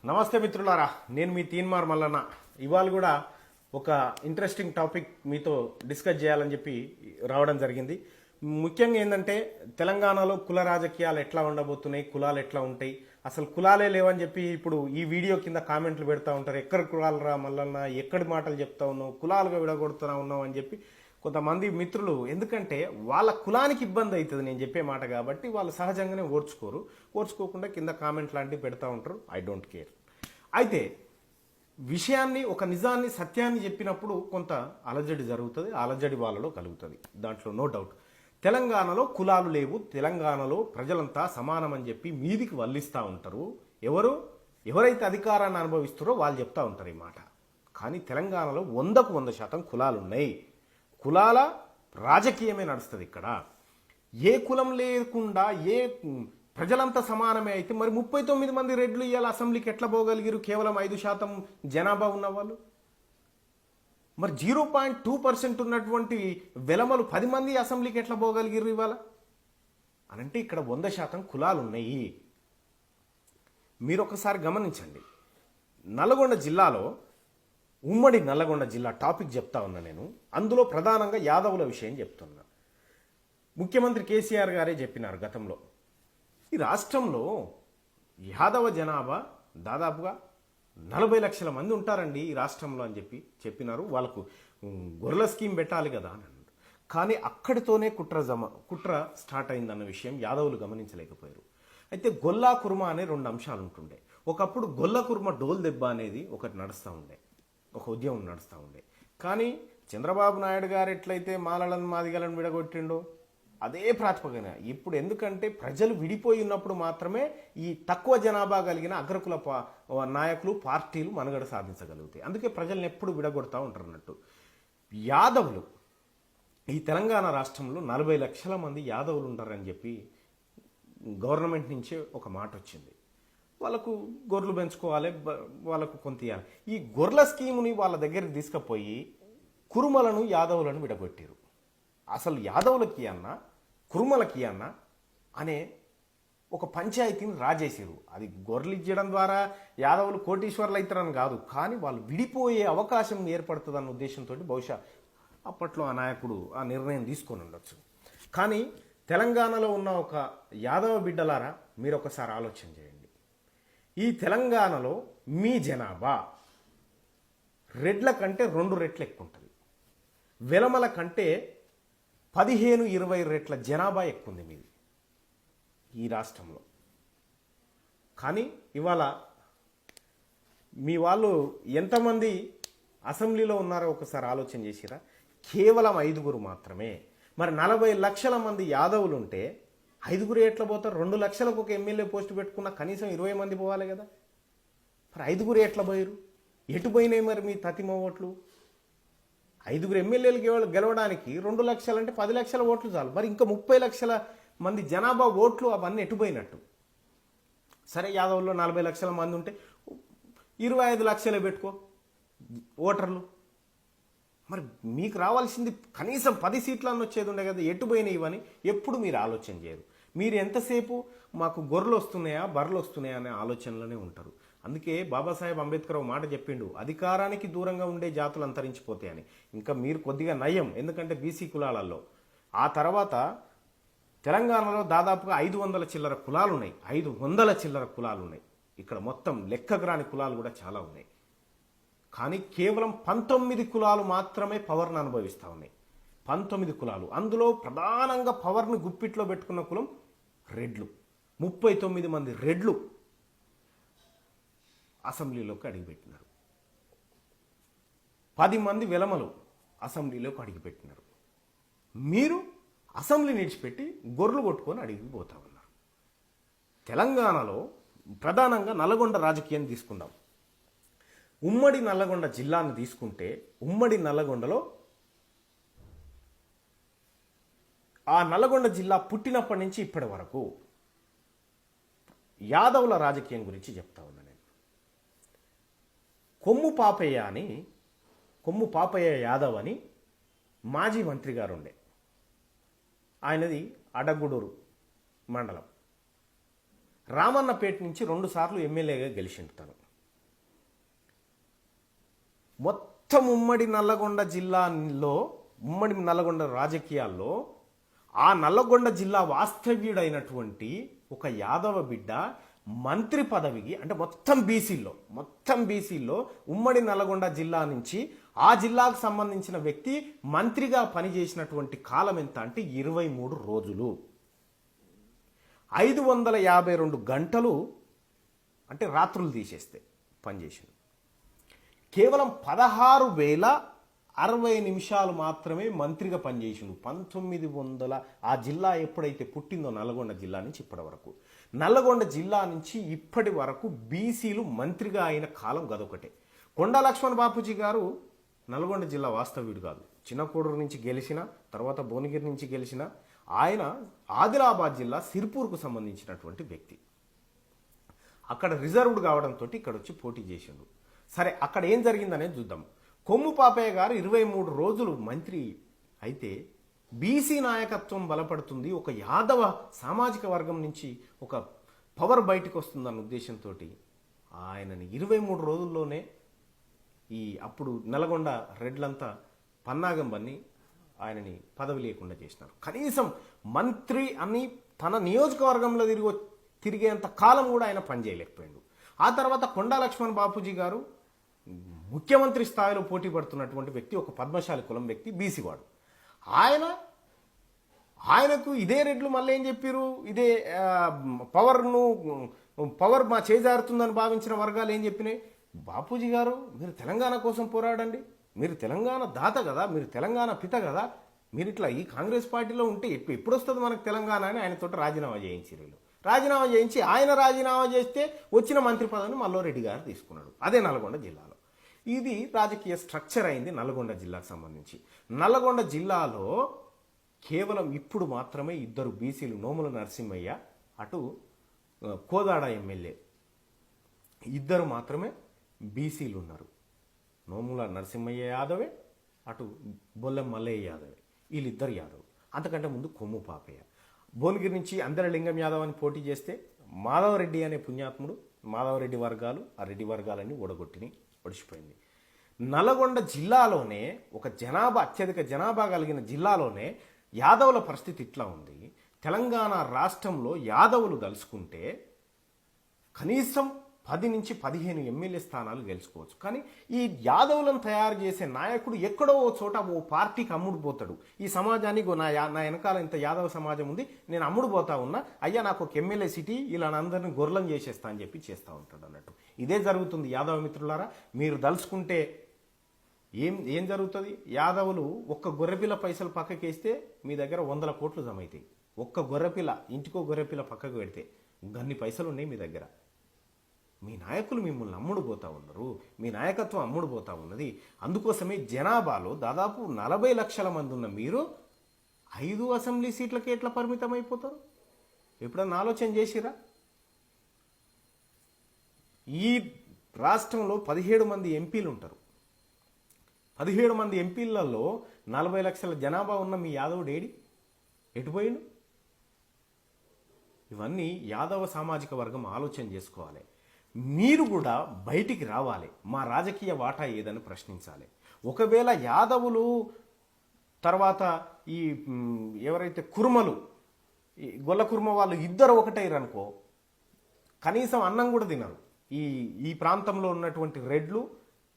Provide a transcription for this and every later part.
నమస్తే మిత్రులారా, నేను మీ తీన్మార్ మల్లన్న. ఇవాళ కూడా ఒక ఇంట్రెస్టింగ్ టాపిక్ మీతో డిస్కస్ చేయాలని చెప్పి రావడం జరిగింది. ముఖ్యంగా ఏంటంటే తెలంగాణలో కుల రాజకీయాలు ఎట్లా ఉండబోతున్నాయి, కులాలు ఎట్లా ఉంటాయి, అసలు కులాలే లేవని చెప్పి ఇప్పుడు ఈ వీడియో కింద కామెంట్లు పెడతా ఉంటారు. ఎక్కడ కులాలు రా మల్లన్న, ఎక్కడి మాటలు చెప్తా ఉన్నావు, కులాలుగా విడగొడుతున్నా ఉన్నావు అని చెప్పి కొంతమంది మిత్రులు, ఎందుకంటే వాళ్ళ కులానికి ఇబ్బంది అవుతుంది నేను చెప్పే మాట కాబట్టి వాళ్ళు సహజంగానే ఓర్చుకోకుండా కింద కామెంట్ లాంటివి పెడతా ఉంటారు. I don't care. అయితే విషయాన్ని, ఒక నిజాన్ని, సత్యాన్ని చెప్పినప్పుడు కొంత అలజడి జరుగుతుంది, అలజడి వాళ్ళలో కలుగుతుంది, దాంట్లో నో డౌట్. తెలంగాణలో కులాలు లేవు, తెలంగాణలో ప్రజలంతా సమానమని చెప్పి మీదికి వల్లిస్తూ ఉంటారు. ఎవరైతే అధికారాన్ని అనుభవిస్తారో వాళ్ళు చెప్తా ఉంటారు ఈ మాట. కానీ తెలంగాణలో 100% కులాలు ఉన్నాయి. కులాల రాజకీయమే నడుస్తుంది ఇక్కడ. ఏ కులం లేకుండా ప్రజలంతా సమానమే అయితే మరి 39 మంది రెడ్లు ఇవాళ అసెంబ్లీకి ఎట్లా పోగలిగారు? కేవలం 5% జనాభా ఉన్నవాళ్ళు. మరి 0.2% ఉన్నటువంటి వెలమలు 10 మంది అసెంబ్లీకి ఎట్లా పోగలిగారు ఇవాళ అనంటే ఇక్కడ 100% కులాలు ఉన్నాయి. మీరు ఒకసారి గమనించండి. నల్గొండ జిల్లాలో, ఉమ్మడి నల్లగొండ జిల్లా టాపిక్ చెప్తా ఉన్నా నేను. అందులో ప్రధానంగా యాదవుల విషయం చెప్తున్నా. ముఖ్యమంత్రి కేసీఆర్ గారే చెప్పినారు గతంలో, ఈ రాష్ట్రంలో యాదవ జనాభా దాదాపుగా 40 లక్షల మంది ఉంటారండి ఈ రాష్ట్రంలో అని చెప్పినారు. వాళ్ళకు గొర్రెల స్కీమ్ పెట్టాలి కదా అని అన్నారు. కానీ అక్కడితోనే కుట్ర స్టార్ట్ అయిందన్న విషయం యాదవులు గమనించలేకపోయారు. అయితే గొల్లా కుర్మ అనే 2 అంశాలు ఉంటుండే. ఒకప్పుడు గొల్ల కుర్మ డోల్ దెబ్బ అనేది ఒకటి నడుస్తూ ఉండే, ఒక ఉద్యమం నడుస్తూ ఉండే. కానీ చంద్రబాబు నాయుడు గారు ఎట్లయితే మాలలను మాదిగలను విడగొట్టిండో అదే ప్రాతిపదికన ఇప్పుడు, ఎందుకంటే ప్రజలు విడిపోయి ఉన్నప్పుడు మాత్రమే ఈ తక్కువ జనాభా కలిగిన అగ్రకుల నాయకులు, పార్టీలు మనుగడ సాధించగలుగుతాయి. అందుకే ప్రజల్ని ఎప్పుడు విడగొడతా ఉంటారు అన్నట్టు. యాదవులు ఈ తెలంగాణ రాష్ట్రంలో 40 లక్షల మంది యాదవులు ఉంటారని చెప్పి గవర్నమెంట్ నుంచే ఒక మాట వచ్చింది. వాళ్ళకు గొర్రెలు పెంచుకోవాలి, వాళ్ళకు కొంత ఇవ్వాలి. ఈ గొర్రెల స్కీముని వాళ్ళ దగ్గరికి తీసుకుపోయి కురుమలను, యాదవులను విడగొట్టారు. అసలు యాదవులకి అన్నా కురుమలకి అన్నా అనే ఒక పంచాయతీని రాజేసారు. అది గొర్రెలు ఇచ్చడం ద్వారా యాదవులు కోటీశ్వర్లు అవుతారని కాదు, కానీ వాళ్ళు విడిపోయే అవకాశం ఏర్పడుతుందన్న ఉద్దేశంతో బహుశా అప్పట్లో ఆ నాయకుడు ఆ నిర్ణయం తీసుకొని ఉండొచ్చు. కానీ తెలంగాణలో ఉన్న ఒక యాదవ బిడ్డలారా, మీరు ఒకసారి ఆలోచన చేయండి. ఈ తెలంగాణలో మీ జనాభా రెడ్ల కంటే 2 రెట్లు ఎక్కువ ఉంటుంది. వెలమల కంటే 15-20 రెట్ల జనాభా ఎక్కువ ఉంది మీది ఈ రాష్ట్రంలో. కానీ ఇవాళ మీ వాళ్ళు ఎంతమంది అసెంబ్లీలో ఉన్నారో ఒకసారి ఆలోచన చేసిరా? కేవలం 5 మాత్రమే. మరి 40 లక్షల మంది యాదవులు ఉంటే 5 ఎట్లా పోతారు? 2 లక్షలకు ఒక ఎమ్మెల్యే పోస్టు పెట్టుకున్న కనీసం 20 మంది పోవాలి కదా. మరి 5 ఎట్లా పోయారు? ఎటు పోయినాయి మరి మీ తతిమ ఓట్లు? 5 ఎమ్మెల్యేలు గెలవడానికి 2 లక్షలు అంటే 10 లక్షల ఓట్లు చాలు. మరి ఇంకా 30 లక్షల మంది జనాభా ఓట్లు అవన్నీ ఎటుపోయినట్టు? సరే, యాదవుల్లో 40 లక్షల మంది ఉంటే 25 లక్షలే పెట్టుకో ఓటర్లు. మరి మీకు రావాల్సింది కనీసం 10 సీట్లన్నీ వచ్చేది ఉండే కదా. ఎటుపోయినాయి ఇవని ఎప్పుడు మీరు ఆలోచన చేయరు. మీరు ఎంతసేపు మాకు గొర్రెలు వస్తున్నాయా, బర్రెలు వస్తున్నాయా అనే ఆలోచనలోనే ఉంటారు. అందుకే బాబాసాహెబ్ అంబేద్కర్ ఒక మాట చెప్పిండు, అధికారానికి దూరంగా ఉండే జాతులు అంతరించిపోతాయని. ఇంకా మీరు కొద్దిగా నయం, ఎందుకంటే బీసీ కులాలలో. ఆ తర్వాత తెలంగాణలో దాదాపుగా 500 చిల్లర కులాలు ఉన్నాయి. 500 చిల్లర కులాలు ఉన్నాయి. ఇక్కడ మొత్తం లెక్కగ్రాని కులాలు కూడా చాలా ఉన్నాయి. కానీ కేవలం 19 కులాలు మాత్రమే పవర్ను అనుభవిస్తూ ఉన్నాయి. 19 కులాలు. అందులో ప్రధానంగా పవర్ని గుప్పిట్లో పెట్టుకున్న కులం రెడ్లు. 39 మంది రెడ్లు అసెంబ్లీలోకి అడిగిపెట్టినారు. 10 మంది వెలమలు అసెంబ్లీలోకి అడిగిపెట్టినారు. మీరు అసెంబ్లీ నిడిచిపెట్టి గొర్రెలు కొట్టుకొని అడిగిపోతా ఉన్నారు. తెలంగాణలో ప్రధానంగా నల్గొండ రాజకీయాన్ని తీసుకుందాం. ఉమ్మడి నల్లగొండ జిల్లాను తీసుకుంటే, ఉమ్మడి నల్లగొండలో ఆ నల్లగొండ జిల్లా పుట్టినప్పటి నుంచి ఇప్పటి వరకు యాదవుల రాజకీయం గురించి చెప్తా ఉన్నా నేను. కొమ్ము పాపయ్య యాదవ్ అని మాజీ మంత్రి గారు ఉండే. ఆయనది అడగూడూరు మండలం. రామన్నపేట నుంచి 2 సార్లు ఎమ్మెల్యేగా గెలిచిండు తను. మొత్తం ఉమ్మడి నల్లగొండ జిల్లాలో, ఉమ్మడి నల్లగొండ రాజకీయాల్లో ఆ నల్లగొండ జిల్లా వాస్తవ్యుడైనటువంటి ఒక యాదవ బిడ్డ మంత్రి పదవికి, అంటే మొత్తం బీసీల్లో ఉమ్మడి నల్లగొండ జిల్లా నుంచి ఆ జిల్లాకు సంబంధించిన వ్యక్తి మంత్రిగా పనిచేసినటువంటి కాలం ఎంత అంటే 23 రోజులు, 552 గంటలు, అంటే రాత్రులు తీసేస్తే పనిచేసింది. కేవలం 16,060 మాత్రమే మంత్రిగా పనిచేసిండు 1900. ఆ జిల్లా ఎప్పుడైతే పుట్టిందో నల్గొండ జిల్లా నుంచి ఇప్పటి వరకు, నల్లగొండ జిల్లా నుంచి ఇప్పటి వరకు బీసీలు మంత్రిగా అయిన కాలం గదొకటే. కొండా లక్ష్మణ్ బాపూజీ గారు నల్గొండ జిల్లా వాస్తవ్యుడు కాదు, చిన్నకోడూరు నుంచి గెలిచిన, తర్వాత భువనగిరి నుంచి గెలిచిన ఆయన ఆదిలాబాద్ జిల్లా సిర్పూర్కు సంబంధించినటువంటి వ్యక్తి. అక్కడ రిజర్వ్డ్ కావడంతో ఇక్కడ వచ్చి పోటీ చేసిండు. సరే, అక్కడ ఏం జరిగిందనేది చూద్దాం. కొమ్ము పాపయ్య గారు 23 రోజులు మంత్రి అయితే బీసీ నాయకత్వం బలపడుతుంది, ఒక యాదవ సామాజిక వర్గం నుంచి ఒక పవర్ బయటకు వస్తుందన్న ఉద్దేశంతో ఆయనని 23 రోజుల్లోనే అప్పుడు నల్గొండ రెడ్లంతా పన్నాగం బన్ని ఆయనని పదవి లేకుండా చేసినారు. కనీసం మంత్రి అని తన నియోజకవర్గంలో తిరిగేంత కాలం కూడా ఆయన పనిచేయలేకపోయాడు. ఆ తర్వాత కొండా లక్ష్మణ్ బాపూజీ గారు ముఖ్యమంత్రి స్థాయిలో పోటీ పడుతున్నటువంటి వ్యక్తి, ఒక పద్మశాలి కులం వ్యక్తి, బీసీవాడు. ఆయనకు ఇదే రెడ్లు మళ్ళీ ఏం చెప్పారు, ఇదే పవర్ మా చేజారుతుందని భావించిన వర్గాలు ఏం చెప్పినాయి, బాపూజీ గారు మీరు తెలంగాణ కోసం పోరాడండి, మీరు తెలంగాణ దాత కదా, మీరు తెలంగాణ పిత కదా, మీరు ఇట్లా ఈ కాంగ్రెస్ పార్టీలో ఉంటే ఎప్పుడు వస్తుంది మనకు తెలంగాణ అని ఆయనతో రాజీనామా చేయించారు. రాజీనామా చేయించి ఆయన రాజీనామా చేస్తే వచ్చిన మంత్రి పదవిని మల్లారెడ్డి గారు తీసుకున్నాడు, అదే నల్గొండ జిల్లాలో. ఇది రాజకీయ స్ట్రక్చర్ అయింది నల్గొండ జిల్లాకు సంబంధించి. నల్గొండ జిల్లాలో కేవలం ఇప్పుడు మాత్రమే 2 బీసీలు, నోముల నరసింహయ్య, అటు కోదాడ ఎమ్మెల్యే, 2 మాత్రమే బీసీలు ఉన్నారు. నోముల నరసింహయ్య యాదవే, అటు బొల్లెం మల్లయ్య యాదవే, వీళ్ళిద్దరు యాదవ్. అంతకంటే ముందు కొమ్ము పాపయ్య. భువనగిరి నుంచి అందరలింగం యాదవ్ అని పోటీ చేస్తే మాధవరెడ్డి అనే పుణ్యాత్ముడు, మాధవరెడ్డి వర్గాలు, ఆ రెడ్డి వర్గాలన్నీ ఒడిచిపోయింది. నల్గొండ జిల్లాలోనే ఒక అత్యధిక జనాభా కలిగిన జిల్లాలోనే యాదవుల పరిస్థితి ఇట్లా ఉంది. తెలంగాణ రాష్ట్రంలో యాదవులు దలుచుకుంటే కనీసం 10 నుంచి 15 ఎమ్మెల్యే స్థానాలు గెలుచుకోవచ్చు. కానీ ఈ యాదవులను తయారు చేసే నాయకుడు ఎక్కడో ఓ చోట ఓ పార్టీకి అమ్ముడు పోతాడు. ఈ సమాజానికి నా వెనకాల ఇంత యాదవ సమాజం ఉంది, నేను అమ్ముడు పోతా ఉన్నా, అయ్యా నాకు ఒక ఎమ్మెల్యే సిటీ, ఇలా అందరినీ గొర్రెలను చేసేస్తా అని చెప్పి చేస్తూ ఉంటాడు అన్నట్టు. ఇదే జరుగుతుంది యాదవ మిత్రులారా. మీరు దలుచుకుంటే ఏం జరుగుతుంది, యాదవులు ఒక్క గొర్రెపిల్ల పైసలు పక్కకేస్తే మీ దగ్గర 100 కోట్లు జమ అవుతాయి. ఒక్క గొర్రెపిల్ల, ఇంటికో గొర్రెపిల్ల పక్కకు పెడితే గన్ని పైసలు ఉన్నాయి మీ దగ్గర. మీ నాయకులు మిమ్మల్ని అమ్ముడు పోతా ఉన్నారు, మీ నాయకత్వం అమ్ముడు పోతా ఉన్నది. అందుకోసమే జనాభాలో దాదాపు 40 లక్షల మంది ఉన్న మీరు 5 అసెంబ్లీ సీట్లకి ఎట్లా పరిమితం అయిపోతారు? ఎప్పుడన్నా ఆలోచన చేసిరా? ఈ రాష్ట్రంలో 17 మంది ఎంపీలు ఉంటారు. 17 మంది ఎంపీలలో 40 లక్షల జనాభా ఉన్న మీ యాదవుడు ఎటుపోయిండు? ఇవన్నీ యాదవ సామాజిక వర్గం ఆలోచన చేసుకోవాలి. మీరు కూడా బయటికి రావాలి, మా రాజకీయ వాటా ఏదని ప్రశ్నించాలి. ఒకవేళ యాదవులు తర్వాత ఈ ఎవరైతే కుర్మలు, ఈ గొల్ల కుర్మ వాళ్ళు 2 ఒకటైరనుకో, కనీసం అన్నం కూడా తినరు. ఈ ప్రాంతంలో ఉన్నటువంటి రెడ్లు,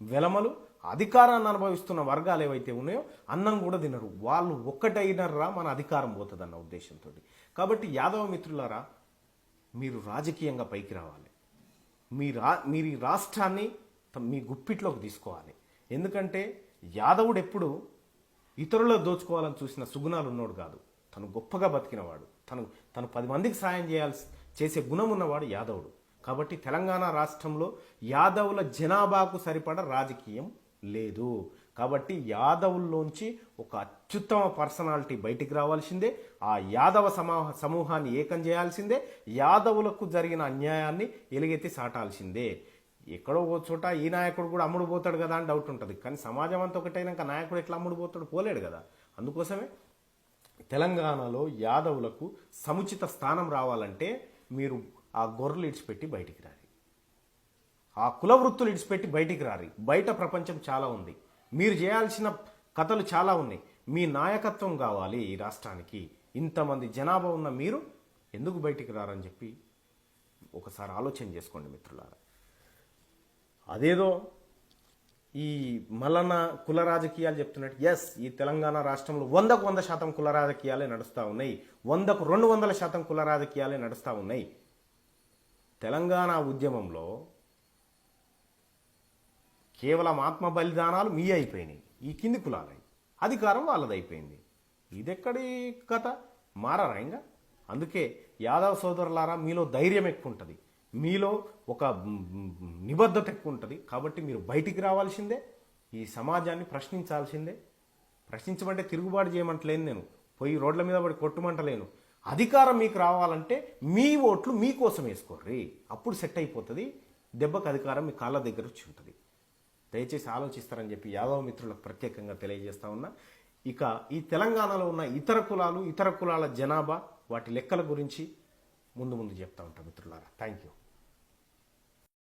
వెలమలు, అధికారాన్ని అనుభవిస్తున్న వర్గాలు ఏవైతే ఉన్నాయో అన్నం కూడా తినరు. వాళ్ళు ఒక్కటైనరా మన అధికారం పోతుందన్న ఉద్దేశంతో. కాబట్టి యాదవ మిత్రులారా, మీరు రాజకీయంగా పైకి రావాలి. మీరు ఈ రాష్ట్రాన్ని మీ గుప్పిట్లోకి తీసుకోవాలి. ఎందుకంటే యాదవుడు ఎప్పుడు ఇతరులు దోచుకోవాలని చూసిన సుగుణాలు ఉన్నవాడు కాదు, తను గొప్పగా బతికినవాడు, తను 10 మందికి సాయం చేసే గుణం ఉన్నవాడు యాదవుడు. కాబట్టి తెలంగాణ రాష్ట్రంలో యాదవుల జనాభాకు సరిపడ రాజకీయం లేదు. కాబట్టి యాదవుల్లోంచి ఒక అత్యుత్తమ పర్సనాలిటీ బయటికి రావాల్సిందే, ఆ యాదవ సమూహాన్ని ఏకం చేయాల్సిందే, యాదవులకు జరిగిన అన్యాయాన్ని ఎలుగెత్తి సాటాల్సిందే. ఎక్కడో ఒక చోట ఈ నాయకుడు కూడా అమ్ముడు పోతాడు కదా అని డౌట్ ఉంటుంది. కానీ సమాజం అంతా ఒకటైనాక నాయకుడు ఎట్లా అమ్ముడు పోతాడు? పోలేడు కదా. అందుకోసమే తెలంగాణలో యాదవులకు సముచిత స్థానం రావాలంటే మీరు ఆ గొర్రెలు ఇడిచిపెట్టి బయటికి రాలి. ఆ కుల వృత్తులు ఇడిచిపెట్టి బయటికి రారి. బయట ప్రపంచం చాలా ఉంది, మీరు చేయాల్సిన కథలు చాలా ఉన్నాయి. మీ నాయకత్వం కావాలి ఈ రాష్ట్రానికి. ఇంతమంది జనాభా ఉన్న మీరు ఎందుకు బయటికి రారని చెప్పి ఒకసారి ఆలోచన చేసుకోండి మిత్రులారా. అదేదో ఈ మల్లన్న కుల రాజకీయాలు చెప్తున్నట్టు, ఎస్, ఈ తెలంగాణ రాష్ట్రంలో 100కు 100% కుల రాజకీయాలే నడుస్తూ ఉన్నాయి, 100కు 200% కుల రాజకీయాలే నడుస్తూ ఉన్నాయి. తెలంగాణ ఉద్యమంలో కేవలం ఆత్మ బలిదానాలు మీ అయిపోయినాయి, ఈ కింది కులాలై, అధికారం వాళ్ళది అయిపోయింది. ఇదెక్కడి కథ? మారారా ఇంకా? అందుకే యాదవ్ సోదరులారా, మీలో ధైర్యం ఎక్కువ ఉంటుంది, మీలో ఒక నిబద్ధత ఎక్కువ ఉంటుంది. కాబట్టి మీరు బయటికి రావాల్సిందే, ఈ సమాజాన్ని ప్రశ్నించాల్సిందే. ప్రశ్నించమంటే తిరుగుబాటు చేయమంటలేను, నేను పోయి రోడ్ల మీద పడి కొట్టుమంటలేను. అధికారం మీకు రావాలంటే మీ ఓట్లు మీకోసం వేసుకోర్రి, అప్పుడు సెట్ అయిపోతుంది. దెబ్బకు అధికారం మీ కాళ్ళ దగ్గర వచ్చి ఉంటుంది. దయచేసి ఆలోచిస్తారని చెప్పి యాదవ మిత్రులకు ప్రత్యేకంగా తెలియజేస్తా ఉన్నా. ఇక ఈ తెలంగాణలో ఉన్న ఇతర కులాలు, ఇతర కులాల జనాభా, వాటి లెక్కల గురించి ముందు చెప్తా ఉంటాం మిత్రులారా. Thank you.